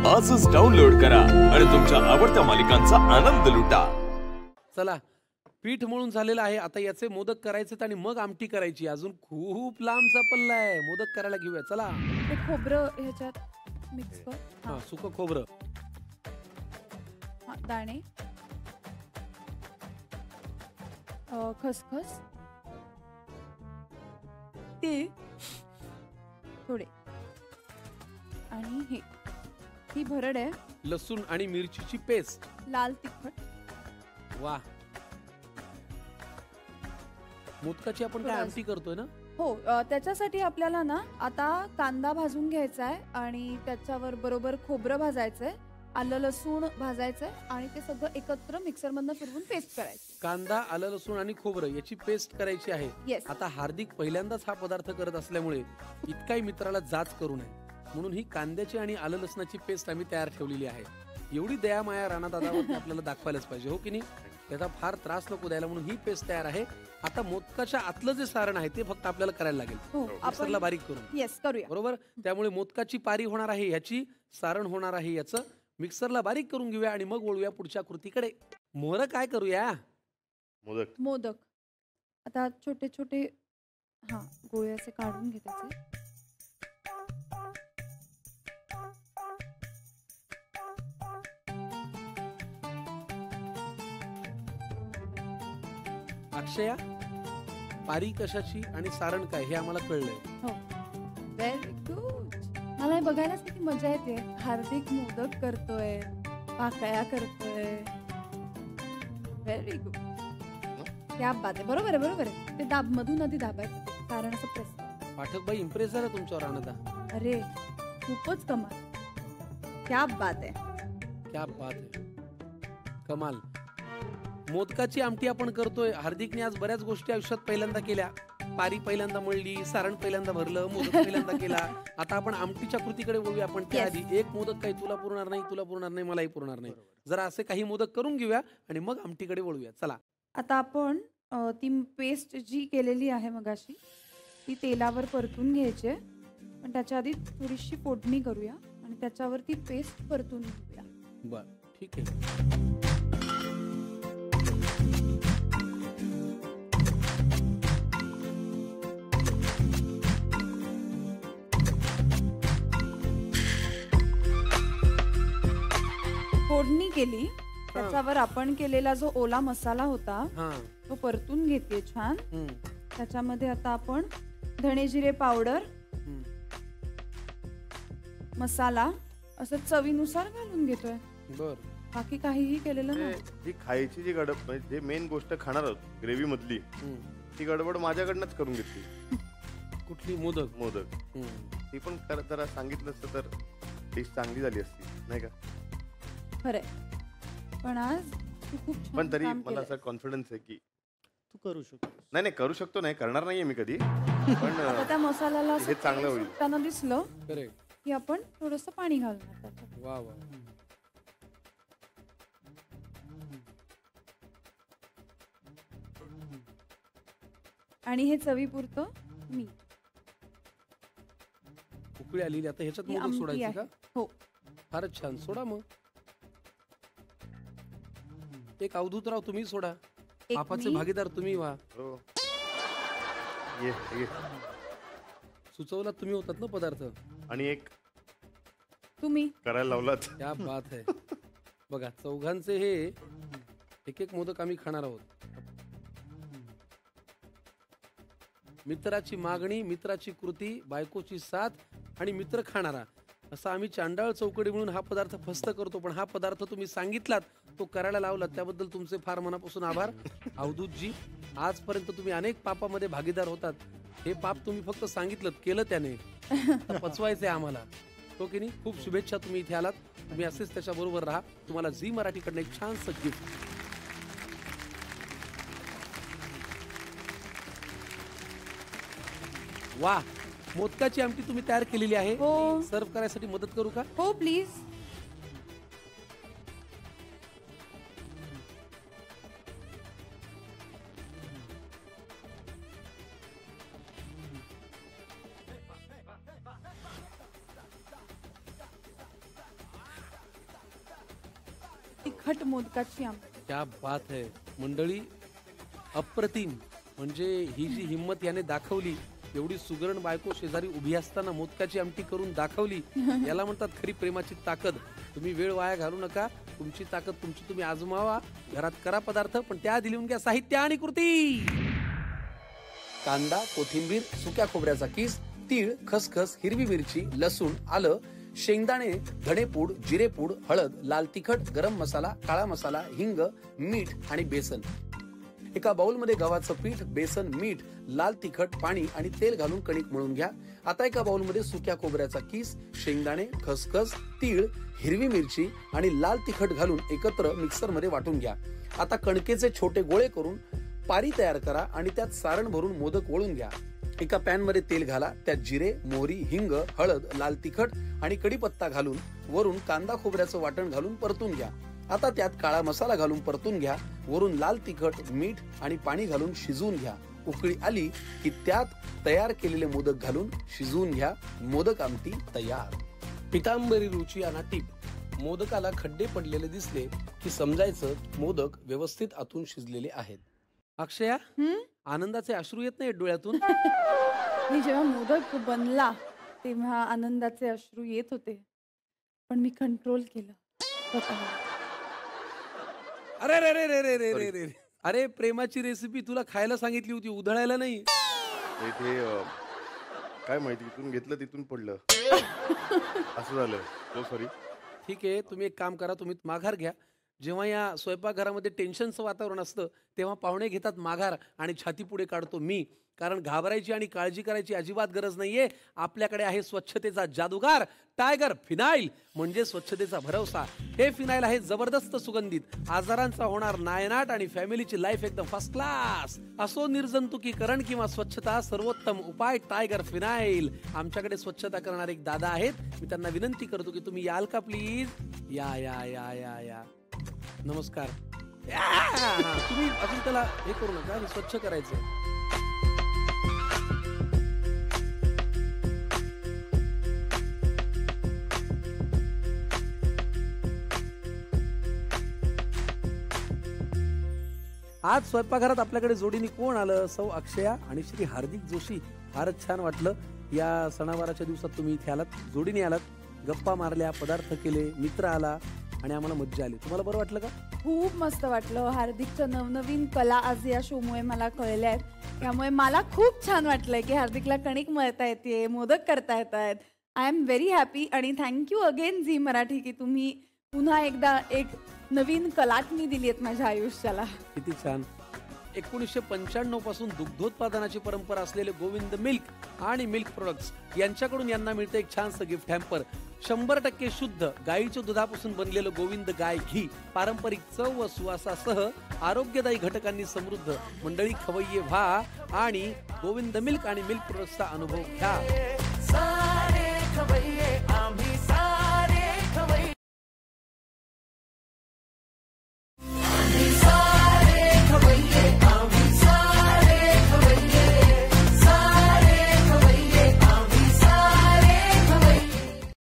आजच डाउनलोड करा आणि तुमच्या आवडत्या मालिकांचा आनंद लुटा। चला, पीठ मळून झालेलं आहे। आता याचे मोदक करायचे आणि मग आमटी करायची। अजून खूप लांबचा पल्ला आहे। मोदक करायला घेऊया। चला, ते खोबरं ह्याच्यात मिक्स कर। हां, सुकं खोबरं, दाणे, खसखस, तीळ थोडे, आणि ही भरड आहे, लसूण आणि मिरचीची पेस्ट, लाल तिखट। वाह, मोदकाची आपण काय आमटी करतोय ना? हो, त्याच्यासाठी आपल्याला ना आता कांदा भाजून घ्यायचा आहे आणि त्याच्यावर बरोबर खोबरं भाजायचंय, आलं लसूण भाजायचंय आणि ते सगळं एकत्र मिक्सर मधनं फिरवून पेस्ट करायची। कांदा, आलं लसूण आणि खोबरं याची पेस्ट करायची आहे। Yes. आता हार्दिक पहिल्यांदाच हा पदार्थ करत असल्यामुळे इतकाही मित्राला जाच करू नये म्हणून ही कांद्याची आणि आलं लसणाची पेस्ट आम्ही तयार ठेवलेली आहे। एवढी दया माया राणा दादावर आपल्याला दाखवायलाच पाहिजे, हो की नाही? त्याचा फार त्रास नको द्यायला म्हणून ही पेस्ट तयार आहे। आता मोदकाच्या आतलं जे सारण आहे ते फक्त आपल्याला करायला लागेल, मिक्सरला बारीक करून। येस, करूया। बरोबर, त्यामुळे मोदकाची पारी होणार आहे, ह्याची सारण होणार आहे, याचं मिक्सरला बारीक करून घेऊया आणि मग वळूया पुढच्या कृतीकडे। मोहर काय करूया? मोदक आता छोटे छोटे गोळे असे काढून घ्यायचे। अक्षया, पारी कशाची आणि सारण काय हे आम्हाला कळलंय। हो, व्हेरी गुड। मला हे बघायलाच किती मजा येते। हार्दिक मोदक करतोय, पाकळ्या करतोय। व्हेरी गुड, क्या बात आहे। बरोबर आहे, बरोबर आहे। ते दाब मधून आधी दाबायचं, कारण असं प्रेस। पाठक बाई इम्प्रेस झाला तुमच्यावर राणादा। अरे खूपच कमाल, क्या बात आहे, क्या बात आहे, कमाल। मोदकाची आमटी आपण करतोय। हार्दिकने आज बऱ्याच गोष्टी आयुष्यात पहिल्यांदा केल्या। पारी पहिल्यांदा मळली, सारण पहिल्यांदा भरलं, मोदक पहिल्यांदा केला। आता आपण आमटीच्या कृतीकडे वळूया। आपण त्याआधी एक मोदक काही तुला पुरणार नाही, तुला पुरणार नाही, मलाही पुरणार नाही। जरा असे काही मोदक करून घेऊया आणि मग आमटीकडे वळूया। चला, आता आपण ती पेस्ट जी केलेली आहे मगाशी ती तेलावर परतून घ्यायची आहे, पण त्याच्या आधी थोडीशी फोडणी करूया आणि त्याच्यावर ती पेस्ट परतून घेऊया। बर, ठीक आहे। फोडणी केली, त्याच्यावर आपण केलेला जो ओला मसाला होता तो परतून घेते छान। त्याच्यामध्ये आता आपण धणे जिरे पावडर, मसाला असं चवीनुसार घालून घेतोय। बर, बाकी काहीही केलेलं नाही। जी खायची जी गडबड म्हणजे जे मेन गोष्ट खाणार आहोत ग्रेव्ही मधली, ती गडबड माझ्याकडनंच करून घेतली। कुठली? मोदक? मोदक ती पण जरा सांगितलं असतं तर डिश चांगली झाली असती, नाही का? खरंय, पण आज तू खूप छान पण तरी काम मला केलंय। असं कॉन्फिडन्स आहे की तू करू शकतो। नाही नाही करू शकतो, नाही करणार नाहीये मी कधी, पण आता त्या मसाल्याला हे चांगलं होईल। सुटताना दिसलं करेक्ट, की आपण थोडस पाणी घालणार त्याच्यात। वा वा, आणि हे चवीपुरतं मीठ। उकळी आलेली। आता ह्याच्यात ही मोदक आमटी सोडायची आहे। का? हो, फारच छान, सोडा मग। एक अवधूतराव तुम्ही सोडा, एक पापाचे मी. भागीदार तुम्ही व्हा। हो, ये सुचवला तुम्ही होतात ना पदार्थ, आणि एक तुम्ही करायला लावलात। क्या बात आहे। बघा, चौघांचे हे एक एक मोदक आम्ही खाणार आहोत। मित्राची मागणी, मित्राची कृती, बायकोची साथ आणि मित्र खाणारा, असा आम्ही चांडाळ चौकडी म्हणून हा पदार्थ फस्त करतो। पण हा पदार्थ तुम्ही सांगितलात, तो करायला लावलात, त्याबद्दल तुमचे फार मनापासून आभार अवधूतजी। आजपर्यंत तुम्ही अनेक पापामध्ये भागीदार होतात, हे पाप तुम्ही फक्त सांगितलं, केलं त्याने, पचवायचंय आम्हाला, हो की नाही? खूप शुभेच्छा, तुम्ही इथे आलात। तुम्ही असेच त्याच्या बरोबर राहा। तुम्हाला झी मराठीकडनं एक छानसं गिफ्ट। वा, मोदकाची आमटी तुम्ही तयार केलेली आहे। हो. सर्व करायसाठी मदत करू का? हो प्लीज। तिखट मोदकाची आमटी. क्या बात है मंडळी, अप्रतिम. म्हणजे ही जी हिंमत याने दाखवली, एवढी सुगरण बायको शेजारी उभी असताना मोदकाची आमटी करून दाखवली, याला म्हणतात खरी प्रेमाची ताकद. तुम्ही वेळ वाया घालू नका, तुमची ताकद तुमची तुम्ही आजमावा, घरात करा पदार्थ, पण त्याआधी लिहून घ्या साहित्य आणि कृती. कांदा, कोथिंबीर, सुक्या खोबऱ्याचा किस, तीळ, खसखस, हिरवी मिरची, लसूण, आलं, शेंगदाणे, धणेपूड, जिरेपूड, हळद, लाल तिखट, गरम मसाला, काळा मसाला, हिंग, मीठ आणि बेसन. एका बाउलमध्ये गव्हाचं पीठ, बेसन, मीठ, लाल तिखट, पाणी आणि तेल घालून कणिक मळून घ्या. आता एका बाउलमध्ये सुक्या खोबऱ्याचा किस, शेंगदाणे, खसखस, तीळ, हिरवी मिरची आणि लाल तिखट घालून एकत्र मिक्सरमध्ये वाटून घ्या. आता कणकेचे छोटे गोळे करून पारी तयार करा आणि त्यात सारण भरून मोदक वळून घ्या. एका पॅन मध्ये तेल घाला, त्यात जिरे, मोहरी, हिंग, हळद, लाल तिखट आणि कढीपत्ता घालून वरून कांदा खोबऱ्याचं वाटण घालून परतून घ्या. आता त्यात काळा मसाला घालून परतून घ्या. वरून लाल तिखट, मीठ आणि पाणी घालून शिजवून घ्या. उकळी आली की त्यात तयार केलेले मोदक घालून शिजवून घ्या. मोदक आमटी तयार. पितांबरी रुची आणा टीप. मोदकाला खड्डे पडलेले दिसले की समजायचं मोदक व्यवस्थित आतून शिजलेले आहेत. अक्षया, आनंदाचे अश्रू येत नाही डोळ्यातून? मी जेव्हा मोदक बनला तेव्हा आनंदाचे अश्रू येत होते, पण मी कंट्रोल केलं स्वतःला. अरे रे रे रे रे रे रे रे, अरे प्रेमाची रेसिपी तुला खायला सांगितली होती, उधळायला नाही. ते काय माहिती इथून घेतलं तिथून पडलं असं झालं. सॉरी. ठीक आहे, तुम्ही एक काम करा, तुम्ही माघार घ्या. जेव्हा या स्वयंपाकघरामध्ये टेन्शनचं वातावरण असतं तेव्हा पाहुणे घेतात माघार आणि छाती पुढे काढतो मी. कारण घाबरायची आणि काळजी करायची अजिबात गरज नाहीये. आपल्याकडे आहे स्वच्छतेचा जादूगार टायगर फिनाईल, म्हणजे स्वच्छतेचा भरवसा. हे फिनाईल आहे जबरदस्त सुगंधित, आजारांचा होणार नायनाट आणि फॅमिलीची लाईफ एकदम फर्स्ट क्लास. असो निर्जंतुकीकरण किंवा स्वच्छता, सर्वोत्तम उपाय टायगर फिनाईल. आमच्याकडे स्वच्छता करणारे एक दादा आहेत, मी त्यांना विनंती करतो की तुम्ही याल का प्लीज. या या या या या नमस्कार. तुम्ही अजून त्याला हे करू नका, स्वच्छ करायचं. आज स्वयंपाकघरात आपल्याकडे जोडीने कोण आलं? सौ अक्षया आणि श्री हार्दिक जोशी. फारच छान वाटलं या सणावाराच्या दिवसात तुम्ही इथे आलात, जोडीने आलात, गप्पा मारल्या, पदार्थ केले, मित्र आला आणि आम्हाला मज्जा आली. तुम्हाला बरं वाटलं का? खूप मस्त वाटलं. हार्दिकच्या नवनवीन कला आज या शोमुळे मला कळल्या आहेत, त्यामुळे मला खूप छान वाटलंय की हार्दिकला कणिक मळता येते, मोदक करता येत आहेत. आय एम व्हेरी हॅपी आणि थँक्यू अगेन झी मराठी की तुम्ही पुन्हा एकदा एक नवीन कलाटणी दिली आहेत माझ्या आयुष्याला. किती छान. 1995 पासून दुग्धोत्पादनाची परंपरा असलेले गोविंद मिल्क आणि मिल्क प्रोडक्ट्स यांच्याकडून यांना मिळतं एक छानसं गिफ्ट हॅम्पर. 100% शुद्ध गाईच्या दुधापासून बनलेलं गोविंद गाय घी, पारंपरिक चव व सुवासासह आरोग्यदायी घटकांनी समृद्ध. मंडळी खवय्ये व्हा आणि गोविंद मिल्क आणि मिल्क प्रोडक्ट्सचा अनुभव घ्या.